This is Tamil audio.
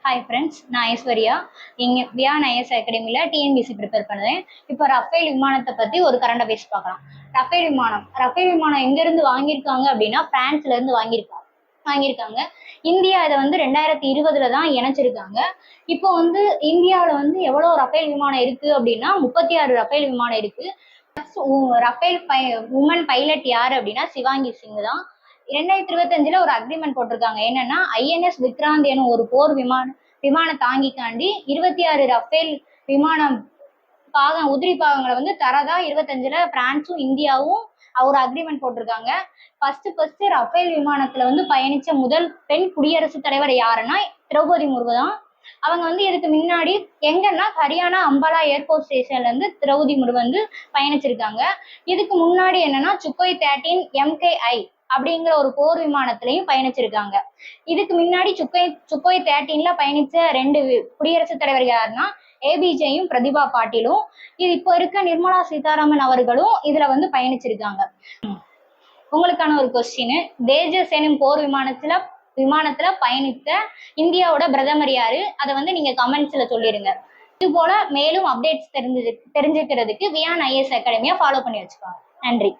ஹாய் ஃப்ரெண்ட்ஸ், நான் ஐஸ்வர்யா. இங்கே வியான் ஐஎஸ் அகாடமியில் டிஎன்பிசி ப்ரிப்பேர் பண்ணுறேன். இப்போ ரஃபேல் விமானத்தை பற்றி ஒரு கரண்ட் அஃபேர்ஸ் பார்க்கலாம். ரஃபேல் விமானம் எங்கேருந்து வாங்கியிருக்காங்க அப்படின்னா பிரான்ஸ்லேருந்து வாங்கியிருக்காங்க. இந்தியா இதை 2020 தான் இணைச்சிருக்காங்க. இப்போ இந்தியாவில் எவ்வளோ ரஃபேல் விமானம் இருக்குது அப்படின்னா 36 ரஃபேல் விமானம் இருக்குது. ரஃபேல் உமன் பைலட் யார் அப்படின்னா சிவாங்கி சிங் தான். 2025 ஒரு அக்ரிமெண்ட் போட்டிருக்காங்க. என்னன்னா ஐஎன்எஸ் விக்ராந்த் எனும் ஒரு போர் விமான தாங்கிக்காண்டி 26 ரஃபேல் விமானம் உதிரி பாகங்களை தரதா 25 பிரான்ஸும் இந்தியாவும் ஒரு அக்ரிமெண்ட் போட்டிருக்காங்க. ஃபர்ஸ்ட் ரஃபேல் விமானத்துல பயணிச்ச முதல் பெண் குடியரசுத் தலைவர் யாருன்னா திரௌபதி முர்மு தான். அவங்க இதுக்கு முன்னாடி எங்கன்னா ஹரியானா அம்பாலா ஏர்போர்ட் ஸ்டேஷன்ல இருந்து திரௌபதி முர்மு பயணிச்சிருக்காங்க. இதுக்கு முன்னாடி என்னன்னா சுக்கோய் 13 MKI அப்படிங்கிற ஒரு போர் விமானத்திலையும் பயணிச்சிருக்காங்க. இதுக்கு முன்னாடி சுக்கோய் 13ல பயணிச்ச 2 குடியரசுத் தலைவர் யாருன்னா ஏபிஜேயும் பிரதிபா பாட்டீலும். இது இப்போ இருக்க நிர்மலா சீதாராமன் அவர்களும் இதுல பயணிச்சிருக்காங்க. உங்களுக்கான ஒரு கொஸ்டின், தேஜஸ் எனும் போர் விமானத்துல பயணித்த இந்தியாவோட பிரதமர் யாரு? அதை நீங்க கமெண்ட்ஸ்ல சொல்லிருங்க. இது போல மேலும் அப்டேட்ஸ் தெரிஞ்சுக்கிறதுக்கு வியான் ஐஎஸ் அகாடமியை ஃபாலோ பண்ணி வச்சுக்கோங்க. நன்றி.